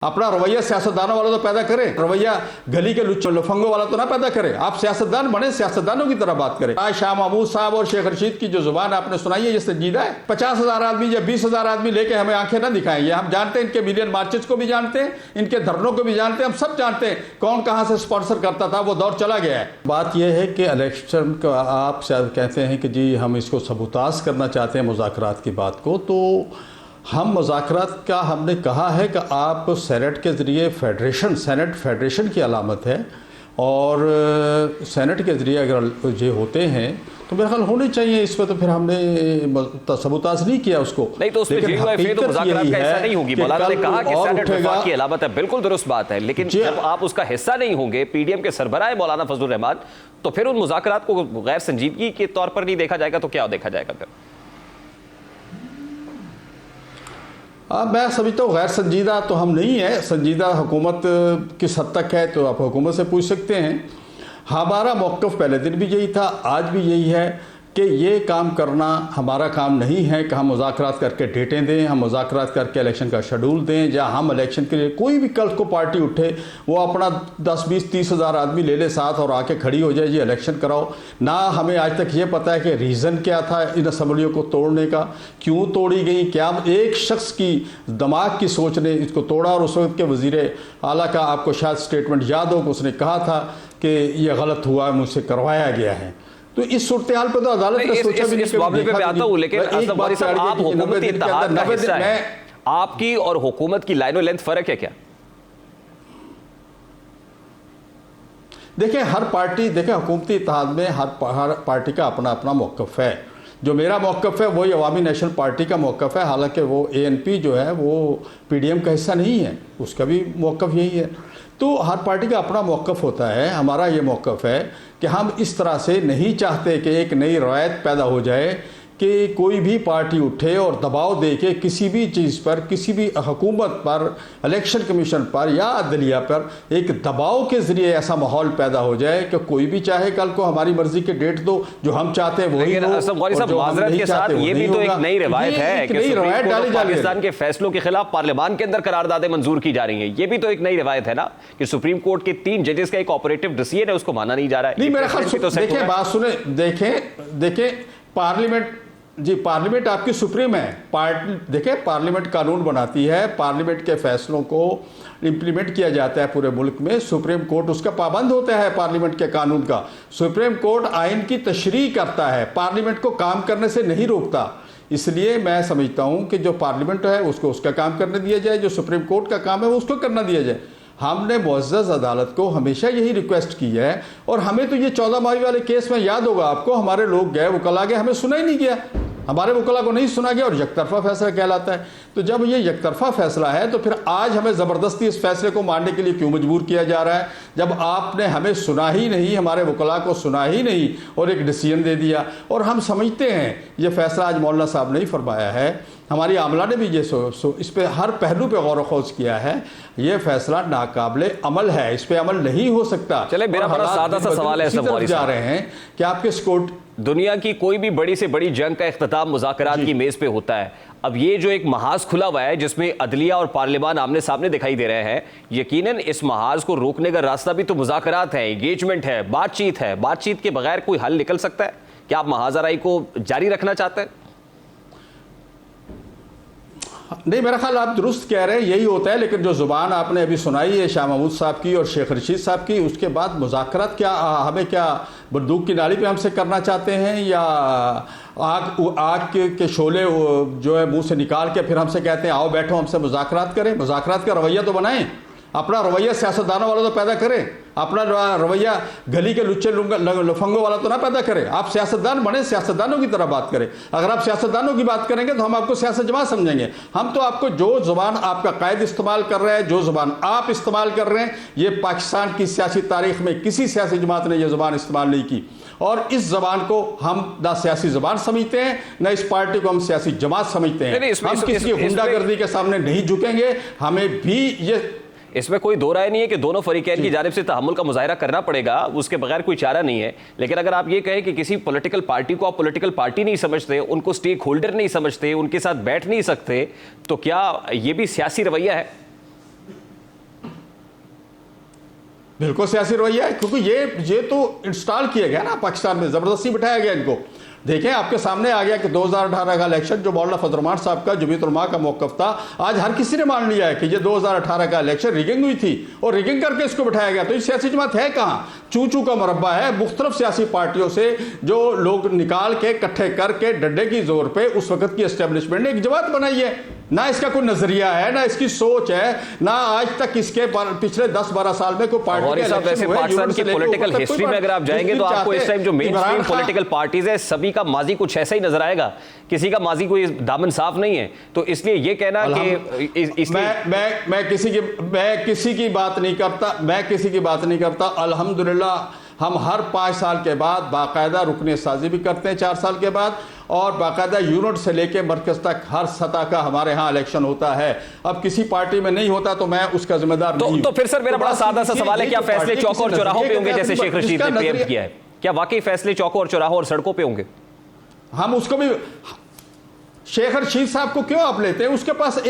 अपना रवैया सियासतदानों वाला तो पैदा करें, रवैया गली के लफंगों वाला तो ना पैदा करें। आप सियासतदान बने, सियासतदानों की तरह बात करें। आज शाह महमूद साहब और शेख रशीद की जो जुबान आपने सुनाई है ये संजीदा है। 50,000 आदमी या 20,000 आदमी लेके हमें आंखें ना दिखाएंगे। हम जानते हैं इनके मिलियन मार्चेस को भी जानते हैं, इनके धरनों को भी जानते हैं, हम सब जानते हैं कौन कहां से स्पॉन्सर करता था। वो दौर चला गया है। बात यह है कि इलेक्शन का आप शायद कहते हैं कि जी हम इसको सबूताज करना चाहते हैं मुज़ाकरात की बात को, तो हम मुज़ाकरात का हमने कहा है कि आप सेनेट के ज़रिए सेनेट फेडरेशन की अलामत है और सेनेट के ज़रिए अगर ये होते हैं तो मेरा ख्याल होने चाहिए। इस पर तो फिर हमने सबूताज नहीं किया उसको, नहीं तो उसमें तो मुज़ाकरात का हिस्सा नहीं होगी। मौलाना ने कहा कि सेनेट वफाक की अलामत है, बिल्कुल दुरुस्त बात है, लेकिन जब आप उसका हिस्सा नहीं होंगे, पीडीएम के सरबराह मौलाना फजलुर रहमान, तो फिर उन मुज़ाकरात को गैर संजीदगी के तौर पर नहीं देखा जाएगा तो क्या देखा जाएगा फिर? मैं समझता हूँ गैर संजीदा तो हम नहीं है। संजीदा हुकूमत किस हद तक है तो आप हुकूमत से पूछ सकते हैं। हमारा मौक़िफ़ पहले दिन भी यही था, आज भी यही है कि ये काम करना हमारा काम नहीं है कि हम मुज़ाकरात करके डेटें दें, हम मुज़ाकरात करके इलेक्शन का शेड्यूल दें, या हम इलेक्शन के लिए कोई भी कल को पार्टी उठे वो अपना 10, 20, 30 हज़ार आदमी ले ले साथ और आके खड़ी हो जाए जी इलेक्शन कराओ ना। हमें आज तक ये पता है कि रीज़न क्या था इन असम्बलियों को तोड़ने का, क्यों तोड़ी गई, क्या एक शख्स की दिमाग की सोच ने इसको तोड़ा। और उस वक्त के वज़ीर आला का आपको शायद स्टेटमेंट याद हो कि उसने कहा था कि यह गलत हुआ, मुझसे करवाया गया है। तो इस सूरत हाल पर तो अदालत ने सोचा भी नहीं। इस मामले पे मैं आता हूं, लेकिन आप हुकूमती इत्तेहाद का हिस्सा हैं, आपकी और हुकूमत की लाइनो लेंथ फर्क है क्या? देखिए हर पार्टी, देखिए हुकूमती इत्तेहाद में हर पार्टी का अपना अपना मौक़िफ़ है। जो मेरा मौक़िफ़ है वही अवामी नेशनल पार्टी का मौक़िफ़ है, हालांकि वो ANP जो है वो PDM का हिस्सा नहीं है, उसका भी मौक़िफ़ यही है। तो हर पार्टी का अपना मौक़िफ़ होता है। हमारा ये मौक़िफ़ है कि हम इस तरह से नहीं चाहते कि एक नई रवायत पैदा हो जाए कि कोई भी पार्टी उठे और दबाव दे के किसी भी चीज़ पर, किसी भी हुकूमत पर, इलेक्शन कमीशन पर या अदलिया पर एक दबाव के ज़रिए ऐसा माहौल पैदा हो जाए कि कोई भी चाहे कल को हमारी मर्जी के डेट दो, जो हम चाहते हैं वही हो, जो हम नहीं चाहते ये भी तो एक नई रवायत है कि पाकिस्तान के फैसलों के खिलाफ पार्लियामान के अंदर करारदादें मंजूर की जा रही हैं। ये भी तो एक नई रवायत है ना कि सुप्रीम कोर्ट के 3 जजेस का एक ऑपरेटिव डिसीजन है, उसको माना नहीं जा रहा है। नहीं मेरा ख्याल, देखें बात सुने, देखें पार्लियामेंट जी, पार्लियामेंट आपकी सुप्रीम है। देखिए पार्लियामेंट कानून बनाती है, पार्लियामेंट के फैसलों को इम्प्लीमेंट किया जाता है पूरे मुल्क में। सुप्रीम कोर्ट उसका पाबंद होता है पार्लियामेंट के कानून का। सुप्रीम कोर्ट आइन की तशरीह करता है, पार्लियामेंट को काम करने से नहीं रोकता। इसलिए मैं समझता हूँ कि जो पार्लियामेंट है उसको उसका काम करने दिया जाए, जो सुप्रीम कोर्ट का काम है वो उसको करना दिया जाए। हमने मुअज़्ज़ज़ अदालत को हमेशा यही रिक्वेस्ट की है। और हमें तो ये 14 मई वाले केस में याद होगा आपको, हमारे लोग गए, वकला गए, हमें सुना ही नहीं गया, हमारे वकला को नहीं सुना गया और यकतरफा फैसला कहलाता है। तो जब ये यकतरफा फैसला है तो फिर आज हमें ज़बरदस्ती इस फैसले को मानने के लिए क्यों मजबूर किया जा रहा है, जब आपने हमें सुना ही नहीं, हमारे वकला को सुना ही नहीं और एक डिसीजन दे दिया। और हम समझते हैं ये फैसला आज मौलाना साहब ने ही फरमाया है, हमारी आमला ने भी ये इस पर हर पहलू पे गौर खोज किया है। ये फैसला नाकाबिले अमल है, इस पे अमल नहीं हो सकता। चले मेरा बड़ा सादा सा सवाल है, सब जा रहे हैं कि आपके स्कोर दुनिया की कोई भी बड़ी से बड़ी जंग का इख्तिताम मुज़ाकरात की मेज़ पे होता है। अब ये जो एक महाज खुला हुआ है जिसमें अदलिया और पार्लियामान आमने सामने दिखाई दे रहे हैं, यकीनन इस महाज को रोकने का रास्ता भी तो मुज़ाकरात है, एंगेजमेंट है, बातचीत है। बातचीत के बगैर कोई हल निकल सकता है? क्या आप महाजराई को जारी रखना चाहते हैं? नहीं मेरा ख्याल आप दुरुस्त कह रहे हैं, यही होता है। लेकिन जो ज़ुबान आपने अभी सुनाई है शाह महमूद साहब की और शेख रशीद साहब की, उसके बाद मुज़ाकरात क्या हमें क्या बंदूक की नाली पे हमसे करना चाहते हैं, या आग के शोले जो है मुंह से निकाल के फिर हमसे कहते हैं आओ बैठो हमसे मुज़ाकरात करें। मुज़ाकरात का रवैया तो बनाएं, अपना रवैया सियासतदानों वाला तो पैदा करें, अपना रवैया गली के लफंगों वाला तो ना पैदा करें। आप सियासतदान बने, सियासतदानों की तरह बात करें। अगर आप सियासतदानों की बात करेंगे तो हम आपको सियासत जमात समझेंगे। हम तो आपको जो ज़ुबान आपका कायद इस्तेमाल कर रहे हैं, जो ज़ुबान आप इस्तेमाल कर रहे हैं, ये पाकिस्तान की सियासी तारीख में किसी सियासी जमात ने यह ज़ुबान इस्तेमाल नहीं की। और इस जबान को हम ना सियासी जबान समझते हैं, ना इस पार्टी को हम सियासी जमात समझते हैं। हम किसी की गुंडागर्दी के सामने नहीं झुकेंगे। हमें भी ये इसमें कोई दो राय नहीं है कि दोनों फरीकैन की जानिब से तहम्मुल का मुजाहिरा करना पड़ेगा, उसके बगैर कोई चारा नहीं है। लेकिन अगर आप ये कहें कि किसी पॉलिटिकल पार्टी को आप पॉलिटिकल पार्टी नहीं समझते, उनको स्टेक होल्डर नहीं समझते, उनके साथ बैठ नहीं सकते, तो क्या ये भी सियासी रवैया है? बिल्कुल सियासी रवैया है, क्योंकि ये तो इंस्टॉल किया गया ना पाकिस्तान में, जबरदस्ती बिठाया गया इनको। देखें आपके सामने आ गया कि 2018 का इलेक्शन जो मौलाना फजल रहमान साहब का जमीयत उलमा का मौक़िफ़ था, आज हर किसी ने मान लिया है कि ये 2018 का इलेक्शन रिगिंग हुई थी और रिगिंग करके इसको बिठाया गया। तो ये सियासी जमात है कहाँ? चू चू का मुरब्बा है। मुख्तलिफ सियासी पार्टियों से जो लोग निकाल के इकट्ठे करके डंडे की जोर पे उस वक्त की एस्टेब्लिशमेंट ने एक जमात बनाई है। ना इसका कोई नजरिया है, ना इसकी सोच है, ना आज तक इसके पिछले 10-12 साल में कोई पार्टी के इलेक्शन हुए। पाकिस्तान की पॉलिटिकल हिस्ट्री में अगर आप जाएंगे तो आपको इस टाइम जो मेन स्ट्रीम पॉलिटिकल पार्टीज है सभी का माजी कुछ ऐसा ही नजर आएगा, किसी का माजी कोई दामन साफ नहीं है। तो इसलिए ये कहना कि मैं किसी की बात नहीं करता। अल्हम्दुलिल्लाह हम हर 5 साल के बाद बाकायदा रुकने साजी भी करते हैं, 4 साल के बाद, और बाकायदा यूनिट से लेके मरकज तक हर सतह का हमारे यहाँ इलेक्शन होता है। अब किसी पार्टी में नहीं होता तो मैं उसका जिम्मेदार नहीं हूं। तो फिर सर मेरा बड़ा सादा सा सवाल है, क्या फैसले चौकों और चौराहों पे होंगे जैसे शेख रशीद ने प्रीएम्प्ट किया है? क्या वाकई फैसले चौकों और चौराहों और सड़कों पे होंगे? हम उसको भी, शेख रशीद साहब को क्यों आप लेते हैं? उसके पास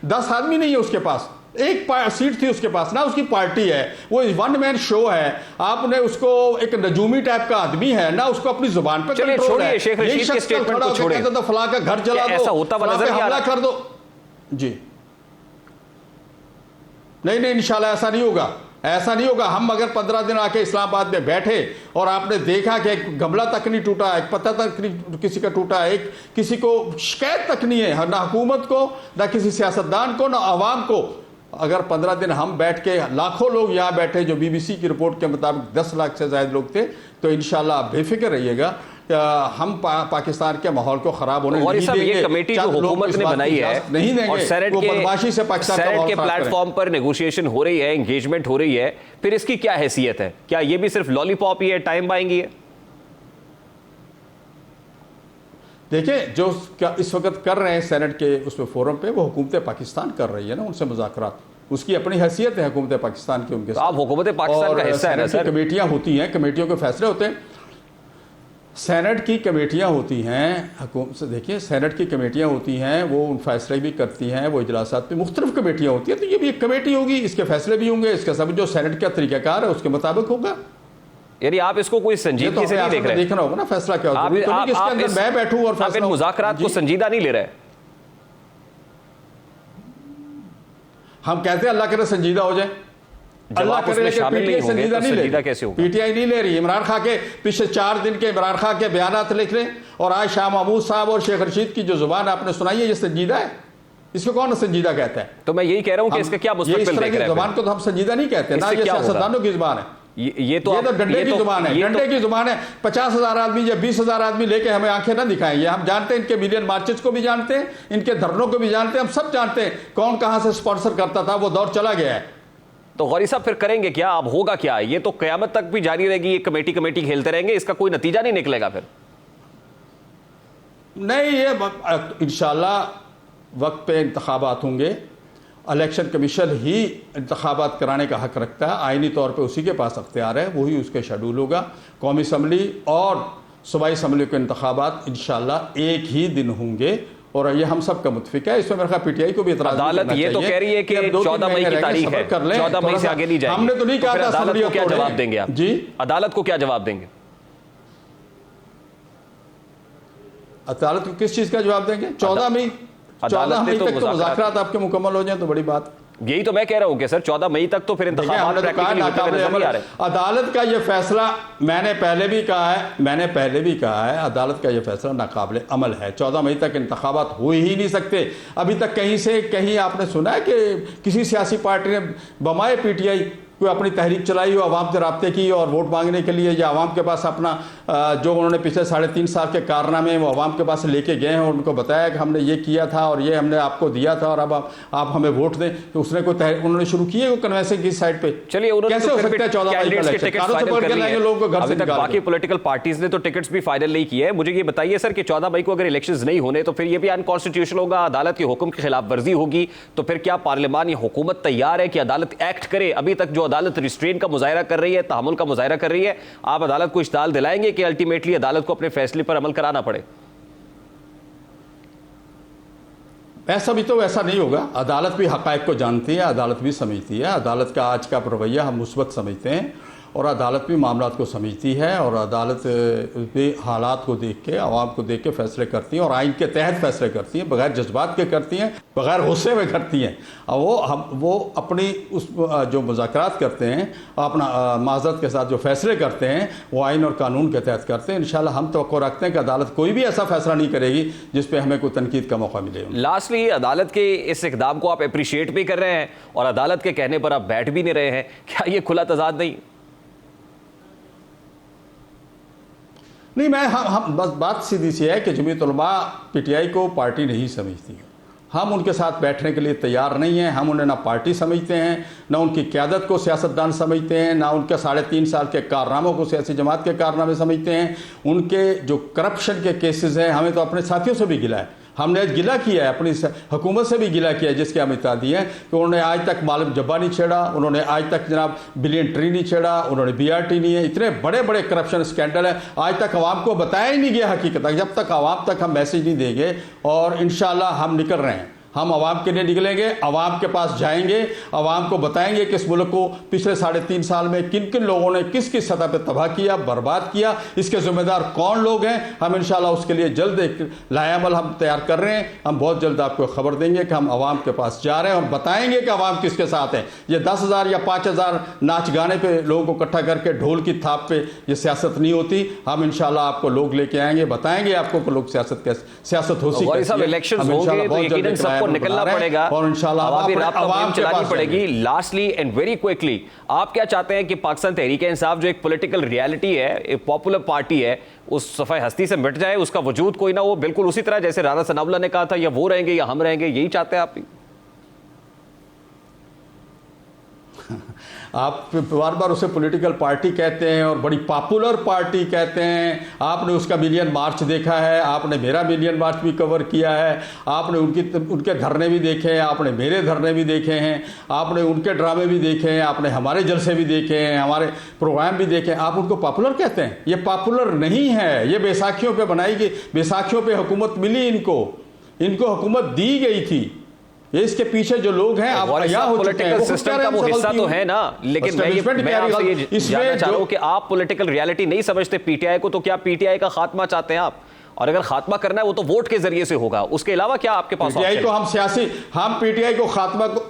10 आदमी नहीं है, उसके पास एक सीट थी उसके पास ना, उसकी पार्टी है, वो 1 मैन शो है। आपने उसको एक नजूमी टाइप का आदमी है ना, उसको अपनी जुबान पे कंट्रोल है। शेख रशीद के स्टेटमेंट को छोड़िए, तो फला का घर जला दो, ऐसा होता हुआ नजर हमला कर दो। जी नहीं, इंशाल्लाह ऐसा नहीं होगा, ऐसा नहीं होगा। हम अगर 15 दिन आके इस्लामाबाद में बैठे और आपने देखा कि एक गमला तक नहीं टूटा, एक पत्ता तक नहीं किसी का टूटा, एक किसी को शिकायत तक नहीं है, ना हुकूमत को, ना किसी सियासतदान को, ना आवाम को। अगर 15 दिन हम बैठ के, लाखों लोग यहाँ बैठे जो बीबीसी की रिपोर्ट के मुताबिक 10 लाख से ज्यादा लोग थे, तो इंशाल्लाह आप बेफिक्र रहिएगा, हम पाकिस्तान के माहौल को खराब होने नहीं देंगे। ये कमेटी जो हुकूमत ने बनाई है नहीं देंगे, और सेनेट के प्लेटफॉर्म पर नेगोशिएशन हो रही है, एंगेजमेंट हो रही है, फिर इसकी क्या हैसियत है? क्या ये भी सिर्फ लॉलीपॉप ही है, टाइम बाइंग ही है? देखिए जो इस वक्त कर रहे हैं सेनेट के उसमें फोरम पे, वो हुकूमत पाकिस्तान कर रही है ना उनसे मुज़ाकरात, उसकी अपनी हैसियत है हुकूमत पाकिस्तान की उनके साथ। आप हुकूमत पाकिस्तान का हिस्सा है ना सर? कमेटियां होती हैं, कमेटियों के फैसले होते हैं, सेनेट की कमेटियां होती हैं, हुकूमत से देखिए सेनेट की कमेटियां होती हैं, वो उन फैसले भी करती हैं, वो इजलासात में मुख्तलिफ कमेटियां होती हैं। तो ये भी एक कमेटी होगी, इसके फैसले भी होंगे, इसका सब जो सेनेट का तरीक़ाकार है उसके मुताबिक होगा। यानी आप इसको कोई संजीदगी से नहीं देख रहे? देखना होगा ना फैसला क्या होगा। मैं बैठूं और आप इन मुज़ाकरात को संजीदा नहीं ले रहे? हम कहते हैं अल्लाह करे संजीदा हो जाए, अल्लाह करे कि पीटीआई संजीदा नहीं ले रही, कैसे होगा? पीटीआई नहीं ले रही। इमरान खान के पिछले 4 दिन के इमरान खान के बयानात लिख लें, और आज शाह महमूद साहब और शेख रशीद की जो जुबान आपने सुनाई है, ये संजीदा है? इसको कौन संजीदा कहता है? तो मैं यही कह रहा हूं कि इसका क्या मुस्तकबिल देख रहे हैं? जुबान को तो हम संजीदा नहीं कहते ना, ये सियासतदानों की जुबान है, ये तो डंडे की जुबान है, डंडे की जुबान है। 50,000 आदमी या 20,000 आदमी लेके हमें आंखें ना दिखाएं। ये हम जानते हैं, इनके मिलियन मार्चेस को भी जानते हैं, इनके धरनों को भी जानते हैं, हम सब जानते हैं कौन कहां से स्पॉन्सर करता था, वो दौर चला गया है। तो गौरी साहब फिर करेंगे क्या? अब होगा क्या? ये तो क़यामत तक भी जारी रहेगी, ये कमेटी खेलते रहेंगे, इसका कोई नतीजा नहीं निकलेगा फिर? नहीं, ये इंशाल्लाह वक्त पे इंतखाबात होंगे, इलेक्शन कमीशन ही इंतखाबात कराने का हक रखता है, आइनी तौर पे उसी के पास अख्तियार है, वही उसके शेड्यूल होगा। कौमी असम्बली और सूबाई असम्बली के इंतखाबात इंशाल्लाह एक ही दिन होंगे, और ये हम सब का मुतफिक है। इसमें मेरे ख्याल पीटीआई को भी इतराज़ अदालत ये तो कह रही है कि 14 मई की तारीख है, 14 मई से आगे नहीं जाएगी। हमने तो नहीं कहा था। अदालत को क्या जवाब देंगे आप? जी, अदालत को क्या जवाब देंगे? अदालत को किस चीज का जवाब देंगे? 14 मई तक तो मुज़ाकरात आपके मुकम्मल हो जाए तो बड़ी बात। यही तो मैं कह रहा हूं कि सर 14 मई तक तो फिर इंतखाबात प्रैक्टिकली होते हुए नजर नहीं आ रहे। अदालत का ये फैसला, मैंने पहले भी कहा है, अदालत का ये फैसला नाकाबिले अमल है। 14 मई तक इंतखाबात हो ही नहीं सकते। अभी तक कहीं से कहीं आपने सुना है कि किसी सियासी पार्टी ने बमाए पीटीआई कोई अपनी तहरीक चलाई हो, आवाम से रब्ते की और वोट मांगने के लिए, या आवाम के पास अपना जो उन्होंने पिछले 3.5 साल के कारनामे वो आवाम के पास लेके गए हैं और उनको बताया कि हमने ये किया था और ये हमने आपको दिया था और अब आप हमें वोट दें, तो उसने उन्होंने शुरू किए वो कन्वेंसिंग की साइड पे। चलिए, कैसे हो सकता है 14 मई का इलेक्शन? लोगों को घर से निकाल बाकी पॉलिटिकल पार्टीज ने तो टिकट्स भी फाइनल नहीं किए हैं। मुझे ये बताइए सर कि 14 मई को अगर इलेक्शंस नहीं होने तो फिर ये भी अनकॉन्स्टिट्यूशनल होगा, अदालत के हुक्म की खिलाफ वर्जी होगी, तो फिर क्या पार्लियामान या हुकूमत तैयार है कि अदालत एक्ट करे? अभी तक जो अदालत रिस्ट्रेन का मुजाहिरा कर रही है, तहम्मुल का मुजाहिरा कर रही है, आप अदालत को इश्ताल दिलाएंगे कि अल्टीमेटली अदालत को अपने फैसले पर अमल कराना पड़े? ऐसा भी तो वैसा नहीं होगा। अदालत भी हक़ाइक़ को जानती है, अदालत भी समझती है। अदालत का आज का रवैया हम मुस्बत समझते हैं और अदालत भी मामलात को समझती है और अदालत भी हालात को देख के, आवाम को देख के फ़ैसले करती हैं और आइन के तहत फ़ैसले करती हैं, बग़ैर जज्बात के करती हैं, बग़ैर गुस्से में करती हैं। और वो अपनी उस जो मुज़ाकरात करते हैं, अपना माज़रत के साथ जो फ़ैसले करते हैं, वो आइन और कानून के तहत करते हैं। इंशाल्लाह हम तवक्को रखते हैं कि अदालत कोई भी ऐसा फ़ैसला नहीं करेगी जिस पर हमें कोई तनकीद का मौका मिले। लास्टली, अदालत के इस इक़दाम को आप अप्रिशिएट भी कर रहे हैं और अदालत के कहने पर आप बैठ भी नहीं रहे हैं, क्या ये खुला तज़ाद नहीं? नहीं, हम बस बात सीधी सी है कि जमीयत उलमा पीटीआई को पार्टी नहीं समझती। हम उनके साथ बैठने के लिए तैयार नहीं हैं। हम उन्हें ना पार्टी समझते हैं, ना उनकी क़यादत को सियासतदान समझते हैं, ना उनके 3.5 साल के कारनामों को सियासी जमात के कारनामे समझते हैं। उनके जो करप्शन के केसेस हैं, हमें तो अपने साथियों से भी गिला है। हमने गिला किया है, अपनी हुकूमत से भी गिला किया है, जिसके हम इत्ता दिए हैं कि उन्होंने आज तक मालूम जब्बा नहीं छेड़ा, उन्होंने आज तक जनाब बिलियन ट्री नहीं छेड़ा, उन्होंने BRT नहीं है। इतने बड़े बड़े करप्शन स्कैंडल है, आज तक आवाम को बताया ही नहीं गया हकीकत। जब तक आवाम तक हम मैसेज नहीं देंगे, और इंशाअल्लाह हम निकल रहे हैं, हम आवाम के लिए निकलेंगे, आवाम के पास जाएंगे, आवाम को बताएंगे कि इस मुल्क को पिछले 3.5 साल में किन किन लोगों ने किस किस सतह पर तबाह किया, बर्बाद किया, इसके जिम्मेदार कौन लोग हैं। हम इंशाल्लाह उसके लिए जल्द एक लाएअमल हम तैयार कर रहे हैं। हम बहुत जल्द आपको खबर देंगे कि हम आवाम के पास जा रहे हैं और बताएंगे कि आवाम किसके साथ है। ये 10,000 या 5,000 नाच गाने पे लोगों को इकट्ठा करके ढोल की थाप पे ये सियासत नहीं होती। हम इंशाल्लाह आपको लोग लेके आएंगे, बताएंगे आपको कि लोग सियासत हो को निकलना पड़ेगा और इंशाल्लाह चलानी पड़ेगी। लास्टली एंड वेरी क्विकली, आप क्या चाहते हैं कि पाकिस्तान तहरीक इंसाफ जो एक पॉलिटिकल रियलिटी है, एक पॉपुलर पार्टी है, उस सफ़ाए हस्ती से मिट जाए, उसका वजूद कोई ना हो, बिल्कुल उसी तरह जैसे राना सनाउल्लाह ने कहा था, या वो रहेंगे या हम रहेंगे, यही चाहते हैं आप? आप बार बार उसे पॉलिटिकल पार्टी कहते हैं और बड़ी पॉपुलर पार्टी कहते हैं। आपने उसका मिलियन मार्च देखा है, आपने मेरा मिलियन मार्च भी कवर किया है, आपने उनके धरने भी देखे हैं, आपने मेरे धरने भी देखे हैं, आपने उनके ड्रामे भी देखे हैं, आपने हमारे जलसे भी देखे हैं, हमारे प्रोग्राम भी देखे हैं। आप उनको पॉपुलर कहते हैं? ये पॉपुलर नहीं है, ये बैसाखियों पर बनाई गई, बैसाखियों पर हुकूमत मिली, इनको हुकूमत दी गई थी। ये इसके पीछे जो लोग हैं, आप क्या हो चुके हैं, सिस्टम का वो हिस्सा तो है ना। लेकिन मैं आपसे ये जानना चाह रहा हूं कि आप पॉलिटिकल रियलिटी नहीं समझते पीटीआई को, तो क्या पीटीआई का खात्मा चाहते हैं आप? और अगर खात्मा करना है वो तो वोट के जरिए से होगा, उसके अलावा क्या आपके पास? पीटीआई को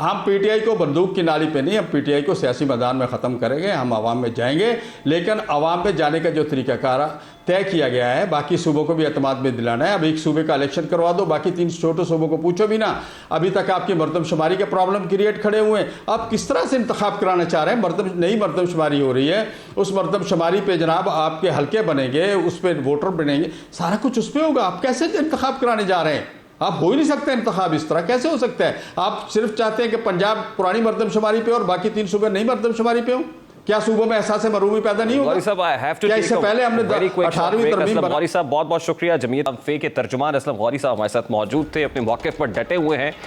हम पीटीआई को बंदूक की नाली पे नहीं, हम पीटीआई को सियासी मैदान में ख़त्म करेंगे। हम आवाम में जाएंगे, लेकिन आवाम में जाने का जो तरीक़ाकार तय किया गया है, बाकी सूबों को भी एतमाद में दिलाना है। अब एक सूबे का इलेक्शन करवा दो, बाकी 3 छोटे सूबों को पूछो भी ना। अभी तक आपकी मरदमशुमारी के प्रॉब्लम क्रिएट खड़े हुए हैं। आप किस तरह से इंतखाब कराना चाह रहे हैं? नई मरदमशुमारी हो रही है, उस मरदमशुमारी पे जनाब आपके हल्के बनेंगे, उस पर वोटर बनेंगे, सारा कुछ उस पर होगा। आप कैसे इंतखाब कराने जा रहे हैं? आप हो ही नहीं सकते इंतखाब, इस तरह कैसे हो सकता है? आप सिर्फ चाहते हैं कि पंजाब पुरानी मरदमशुमारी पे और बाकी 3 सूबे नई मरदमशुमारी पे हो। क्या सूबों में एहसास मरूमी पैदा नहीं होगा? क्या इससे पहले हमने 18वीं तरमीम? गौरी साहब बहुत बहुत शुक्रिया। जमीयत फे के तर्जुमान असलम गौरी साहब हमारे साथ मौजूद थे, अपने मौके पर डटे हुए हैं